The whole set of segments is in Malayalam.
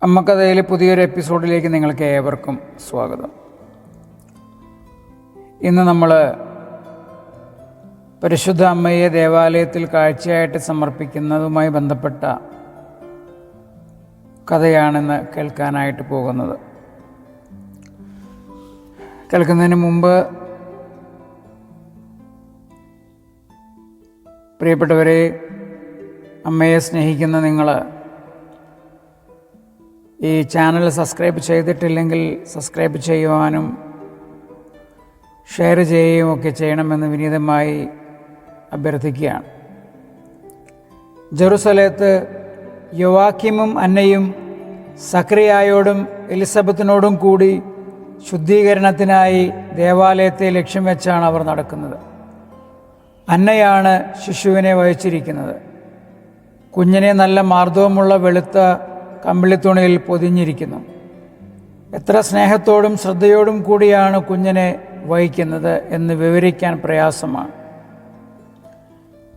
അമ്മക്കഥയിലെ പുതിയൊരു എപ്പിസോഡിലേക്ക് നിങ്ങൾക്ക് ഏവർക്കും സ്വാഗതം. ഇന്ന് നമ്മൾ പരിശുദ്ധ അമ്മയെ ദേവാലയത്തിൽ കാഴ്ചയായിട്ട് സമർപ്പിക്കുന്നതുമായി ബന്ധപ്പെട്ട കഥയാണെന്ന് കേൾക്കാനായിട്ട് പോകുന്നത്. കേൾക്കുന്നതിന് മുമ്പ് പ്രിയപ്പെട്ടവരെ, അമ്മയെ സ്നേഹിക്കുന്ന നിങ്ങൾ ഈ ചാനൽ സബ്സ്ക്രൈബ് ചെയ്തിട്ടില്ലെങ്കിൽ സബ്സ്ക്രൈബ് ചെയ്യുവാനും ഷെയർ ചെയ്യുകയും ഒക്കെ ചെയ്യണമെന്ന് വിനീതമായി അഭ്യർത്ഥിക്കുകയാണ്. ജെറുസലേത്ത് യോവാക്കീമും അന്നയും സക്രിയായോടും എലിസബത്തിനോടും കൂടി ശുദ്ധീകരണത്തിനായി ദേവാലയത്തെ ലക്ഷ്യം വെച്ചാണ് അവർ നടക്കുന്നത്. അന്നയാണ് ശിശുവിനെ വഹിച്ചിരിക്കുന്നത്. കുഞ്ഞിനെ നല്ല മാർദ്ദവമുള്ള വെളുത്ത കമ്പിളിത്തുണിയിൽ പൊതിഞ്ഞിരിക്കുന്നു. എത്ര സ്നേഹത്തോടും ശ്രദ്ധയോടും കൂടിയാണ് കുഞ്ഞിനെ വഹിക്കുന്നത് എന്ന് വിവരിക്കാൻ പ്രയാസമാണ്.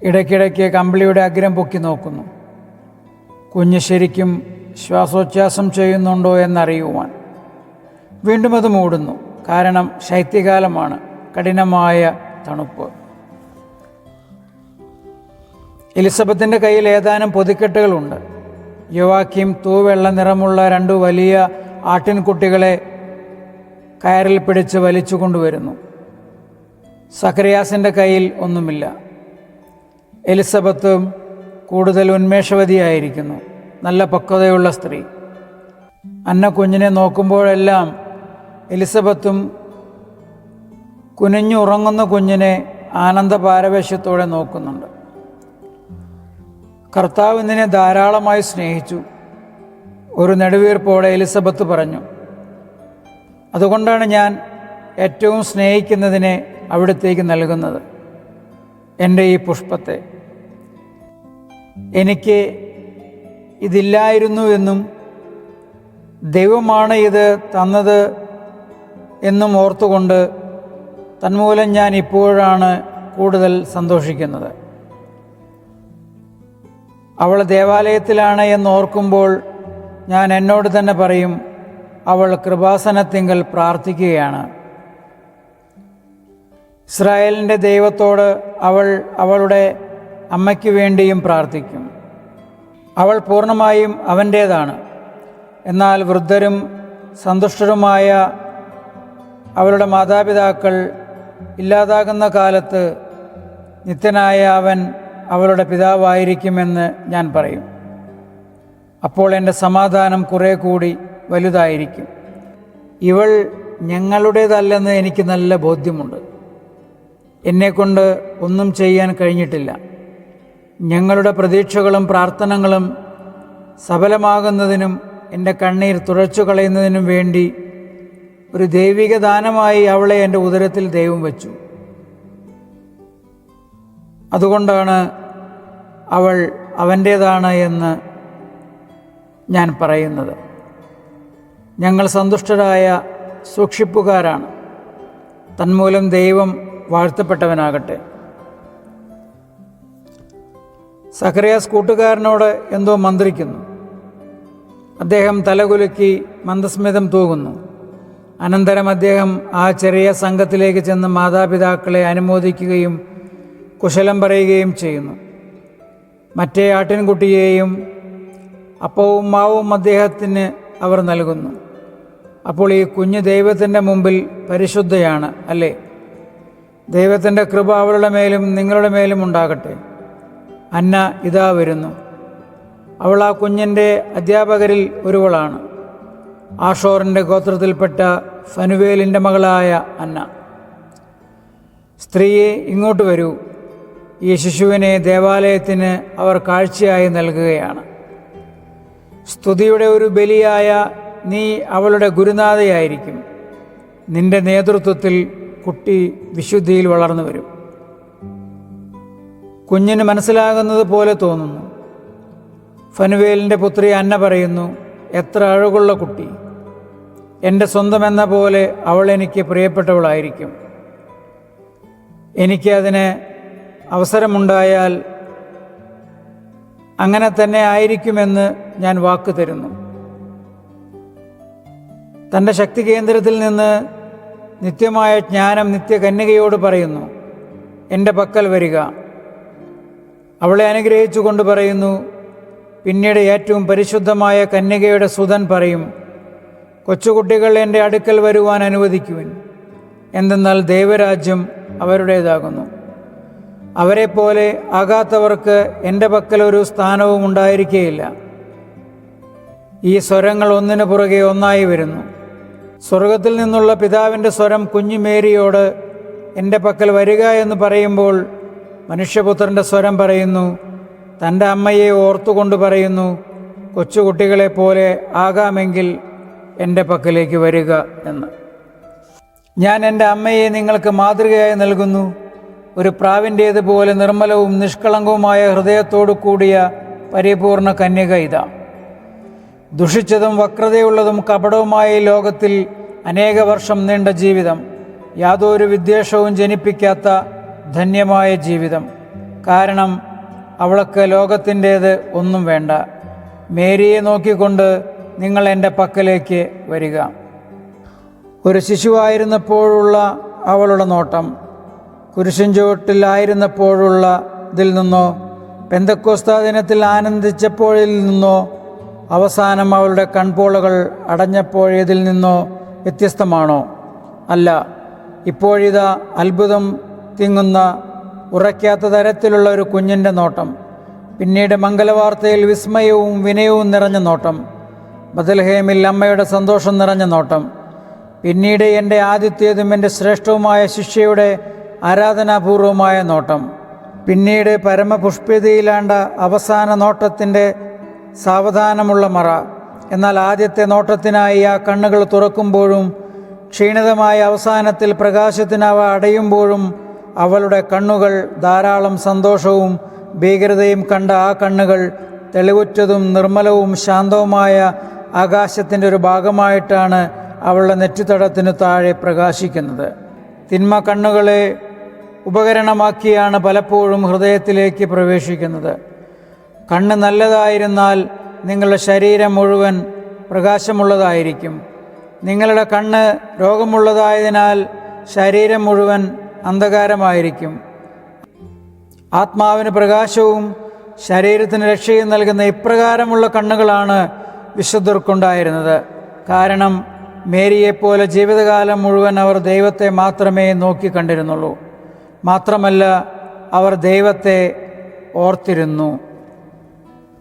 ഇടയ്ക്കിടയ്ക്ക് കമ്പിളിയുടെ അഗ്രം പൊക്കി നോക്കുന്നു, കുഞ്ഞ് ശരിക്കും ശ്വാസോച്ഛ്വാസം ചെയ്യുന്നുണ്ടോ എന്നറിയുവാൻ. വീണ്ടും അത് മൂടുന്നു, കാരണം ശൈത്യകാലമാണ്, കഠിനമായ തണുപ്പ്. എലിസബത്തിൻ്റെ കയ്യിൽ ഏതാനും പൊതിക്കെട്ടുകളുണ്ട്. യോവാക്കീം തൂവെള്ള നിറമുള്ള 2 വലിയ ആട്ടിൻകുട്ടികളെ കയറിൽ പിടിച്ച് വലിച്ചു കൊണ്ടുവരുന്നു. സക്കറിയാസിൻ്റെ കയ്യിൽ ഒന്നുമില്ല. എലിസബത്തും കൂടുതൽ ഉന്മേഷവതിയായിരിക്കുന്നു, നല്ല പക്വതയുള്ള സ്ത്രീ. അന്ന കുഞ്ഞിനെ നോക്കുമ്പോഴെല്ലാം എലിസബത്തും കുനിഞ്ഞുറങ്ങുന്ന കുഞ്ഞിനെ ആനന്ദ പാരവശ്യത്തോടെ നോക്കുന്നുണ്ട്. കർത്താവ് നിന്നെ ധാരാളമായി സ്നേഹിച്ചു, ഒരു നെടുവീർപ്പോടെ എലിസബത്ത് പറഞ്ഞു. അതുകൊണ്ടാണ് ഞാൻ ഏറ്റവും സ്നേഹിക്കുന്നതിനെ അവിടത്തേക്ക് നൽകുന്നത്, എൻ്റെ ഈ പുഷ്പത്തെ. എനിക്ക് ഇതില്ലായിരുന്നു എന്നും ദൈവമാണ് ഇത് തന്നത് എന്നും ഓർത്തുകൊണ്ട് തന്മൂലം ഞാൻ ഇപ്പോഴാണ് കൂടുതൽ സന്തോഷിക്കുന്നത്. അവൾ ദേവാലയത്തിലാണ് എന്നോർക്കുമ്പോൾ ഞാൻ എന്നോട് തന്നെ പറയും, അവൾ കൃപാസനത്തിങ്കൽ പ്രാർത്ഥിക്കുകയാണ്. ഇസ്രായേലിൻ്റെ ദൈവത്തോട് അവൾ അവളുടെ അമ്മയ്ക്ക് വേണ്ടിയും പ്രാർത്ഥിക്കും. അവൾ പൂർണ്ണമായും അവൻ്റേതാണ്. എന്നാൽ വൃദ്ധരും സന്തുഷ്ടരുമായ അവളുടെ മാതാപിതാക്കൾ ഇല്ലാതാകുന്ന കാലത്ത് നിത്യനായ അവൻ അവളുടെ പിതാവായിരിക്കുമെന്ന് ഞാൻ പറയും. അപ്പോൾ എൻ്റെ സമാധാനം കുറേ കൂടി വലുതായിരിക്കും. ഇവൾ ഞങ്ങളുടേതല്ലെന്ന് എനിക്ക് നല്ല ബോധ്യമുണ്ട്. എന്നെക്കൊണ്ട് ഒന്നും ചെയ്യാൻ കഴിഞ്ഞിട്ടില്ല. ഞങ്ങളുടെ പ്രതീക്ഷകളും പ്രാർത്ഥനകളും സഫലമാകുന്നതിനും എൻ്റെ കണ്ണീർ തുടച്ചു കളയുന്നതിനും വേണ്ടി ഒരു ദൈവിക ദാനമായി അവളെ എൻ്റെ ഉദരത്തിൽ ദൈവം വെച്ചു. അതുകൊണ്ടാണ് അവൾ അവൻ്റേതാണ് എന്ന് ഞാൻ പറയുന്നത്. ഞങ്ങൾ സന്തുഷ്ടരായ സൂക്ഷിപ്പുകാരാണ്. തന്മൂലം ദൈവം വാഴ്ത്തപ്പെട്ടവനാകട്ടെ. സക്കറിയാസ് കൂട്ടുകാരനോട് എന്തോ മന്ത്രിക്കുന്നു. അദ്ദേഹം തലകുലുക്കി മന്ദസ്മിതം തൂകുന്നു. അനന്തരം അദ്ദേഹം ആ ചെറിയ സംഘത്തിലേക്ക് ചെന്ന് മാതാപിതാക്കളെ അനുമോദിക്കുകയും കുശലം പറയുകയും ചെയ്യുന്നു. മറ്റേ ആട്ടിൻകുട്ടിയെയും അപ്പവും മാവും അദ്ദേഹത്തിന് അവർ നൽകുന്നു. അപ്പോൾ ഈ കുഞ്ഞ് ദൈവത്തിൻ്റെ മുമ്പിൽ പരിശുദ്ധയാണ്, അല്ലേ? ദൈവത്തിൻ്റെ കൃപ അവളുടെ മേലും നിങ്ങളുടെ മേലും ഉണ്ടാകട്ടെ. അന്ന ഇതാ വരുന്നു. അവൾ ആ കുഞ്ഞിൻ്റെ അധ്യാപകരിൽ ഒരുവളാണ്. ആഷോറിൻ്റെ ഗോത്രത്തിൽപ്പെട്ട ഫനുവേലിൻ്റെ മകളായ അന്ന. സ്ത്രീയെ, ഇങ്ങോട്ട് വരൂ. ഈ ശിശുവിനെ ദേവാലയത്തിന് അവർ കാഴ്ചയായി നൽകുകയാണ്. സ്തുതിയുടെ ഒരു ബലിയായ നീ അവളുടെ ഗുരുനാഥയായിരിക്കും. നിന്റെ നേതൃത്വത്തിൽ കുട്ടി വിശുദ്ധിയിൽ വളർന്നു വരും. കുഞ്ഞിന് മനസ്സിലാകുന്നത് പോലെ തോന്നുന്നു. ഫനുവേലിൻ്റെ പുത്രി അന്ന പറയുന്നു, എത്ര അഴകുള്ള കുട്ടി! എൻ്റെ സ്വന്തം എന്ന പോലെ അവൾ എനിക്ക് പ്രിയപ്പെട്ടവളായിരിക്കും. എനിക്ക് അതിന് അവസരമുണ്ടായാൽ അങ്ങനെ തന്നെ ആയിരിക്കുമെന്ന് ഞാൻ വാക്ക് തരുന്നു. തൻ്റെ ശക്തി കേന്ദ്രത്തിൽ നിന്ന് നിത്യമായ ജ്ഞാനം നിത്യകന്യകയോട് പറയുന്നു, എൻ്റെ പക്കൽ വരിക. അവളെ അനുഗ്രഹിച്ചുകൊണ്ട് പറയുന്നു. പിന്നീട് ഏറ്റവും പരിശുദ്ധമായ കന്യകയുടെ സുതൻ പറയും, കൊച്ചുകുട്ടികൾ എൻ്റെ അടുക്കൽ വരുവാൻ അനുവദിക്കുവിൻ, എന്തെന്നാൽ ദൈവരാജ്യം അവരുടേതാകുന്നു. അവരെപ്പോലെ ആകാത്തവർക്ക് എൻ്റെ പക്കൽ ഒരു സ്ഥാനവും ഉണ്ടായിരിക്കുകയില്ല. ഈ സ്വരങ്ങൾ ഒന്നിനു പുറകെ ഒന്നായി വരുന്നു. സ്വർഗത്തിൽ നിന്നുള്ള പിതാവിൻ്റെ സ്വരം കുഞ്ഞു മേരിയോട് എൻ്റെ പക്കൽ വരിക എന്ന് പറയുമ്പോൾ, മനുഷ്യപുത്രൻ്റെ സ്വരം പറയുന്നു, തൻ്റെ അമ്മയെ ഓർത്തുകൊണ്ട് പറയുന്നു, കൊച്ചുകുട്ടികളെപ്പോലെ ആകാമെങ്കിൽ എൻ്റെ പക്കലേക്ക് വരിക എന്ന്. ഞാൻ എൻ്റെ അമ്മയെ നിങ്ങൾക്ക് മാതൃകയായി നൽകുന്നു. ഒരു പ്രാവിൻ്റേതുപോലെ നിർമ്മലവും നിഷ്കളങ്കവുമായ ഹൃദയത്തോടു കൂടിയ പരിപൂർണ കന്യക ഇതാ. ദുഷിച്ചതും വക്രതയുള്ളതും കപടവുമായ ഈ ലോകത്തിൽ അനേക വർഷം നീണ്ട ജീവിതം, യാതൊരു വിദ്വേഷവും ജനിപ്പിക്കാത്ത ധന്യമായ ജീവിതം. കാരണം അവൾക്ക് ലോകത്തിൻ്റേത് ഒന്നും വേണ്ട. മേരിയെ നോക്കിക്കൊണ്ട് നിങ്ങൾ എൻ്റെ പക്കലേക്ക് വരിക. ഒരു ശിശുവായിരുന്നപ്പോഴുള്ള അവളുടെ നോട്ടം, കുരിശിൻ ചുവട്ടിലായിരുന്നപ്പോഴുള്ള ഇതിൽ നിന്നോ, പെന്തക്കോസ്താ ദിനത്തിൽ ആനന്ദിച്ചപ്പോഴിൽ നിന്നോ, അവസാനം അവളുടെ കൺപോളകൾ അടഞ്ഞപ്പോഴതിൽ നിന്നോ വ്യത്യസ്തമാണോ? അല്ല. ഇപ്പോഴിതാ അത്ഭുതം തിങ്ങുന്ന, ഉറയ്ക്കാത്ത തരത്തിലുള്ള ഒരു കുഞ്ഞിൻ്റെ നോട്ടം. പിന്നീട് മംഗലവാർത്തയിൽ വിസ്മയവും വിനയവും നിറഞ്ഞ നോട്ടം. ബത്ലഹേമിൽ അമ്മയുടെ സന്തോഷം നിറഞ്ഞ നോട്ടം. പിന്നീട് എൻ്റെ ആദ്യത്തേതും എൻ്റെ ശ്രേഷ്ഠവുമായ ശിഷ്യയുടെ ആരാധനാപൂർവമായ നോട്ടം. പിന്നീട് പരമപുഷ്പ്യതയിലാണ്ട അവസാന നോട്ടത്തിൻ്റെ സാവധാനമുള്ള മറ. എന്നാൽ ആദ്യത്തെ നോട്ടത്തിനായി ആ കണ്ണുകൾ തുറക്കുമ്പോഴും ക്ഷീണിതമായ അവസാനത്തിൽ പ്രകാശത്തിനവ അടയുമ്പോഴും അവളുടെ കണ്ണുകൾ ധാരാളം സന്തോഷവും ഭീകരതയും കണ്ട ആ കണ്ണുകൾ തെളിവുറ്റതും നിർമ്മലവും ശാന്തവുമായ ആകാശത്തിൻ്റെ ഒരു ഭാഗമായിട്ടാണ് അവളുടെ നെറ്റിത്തടത്തിനു താഴെ പ്രകാശിക്കുന്നത്. തിന്മ കണ്ണുകളെ ഉപകരണമാക്കിയാണ് പലപ്പോഴും ഹൃദയത്തിലേക്ക് പ്രവേശിക്കുന്നത്. കണ്ണ് നല്ലതായിരുന്നാൽ നിങ്ങളുടെ ശരീരം മുഴുവൻ പ്രകാശമുള്ളതായിരിക്കും. നിങ്ങളുടെ കണ്ണ് രോഗമുള്ളതായതിനാൽ ശരീരം മുഴുവൻ അന്ധകാരമായിരിക്കും. ആത്മാവിന് പ്രകാശവും ശരീരത്തിന് രക്ഷയും നൽകുന്ന ഇപ്രകാരമുള്ള കണ്ണുകളാണ് വിശുദ്ധർക്കുണ്ടായിരുന്നത്. കാരണം മേരിയെപ്പോലെ ജീവിതകാലം മുഴുവൻ അവർ ദൈവത്തെ മാത്രമേ നോക്കി കണ്ടിരുന്നുള്ളൂ. മാത്രമല്ല, അവർ ദൈവത്തെ ഓർത്തിരുന്നു.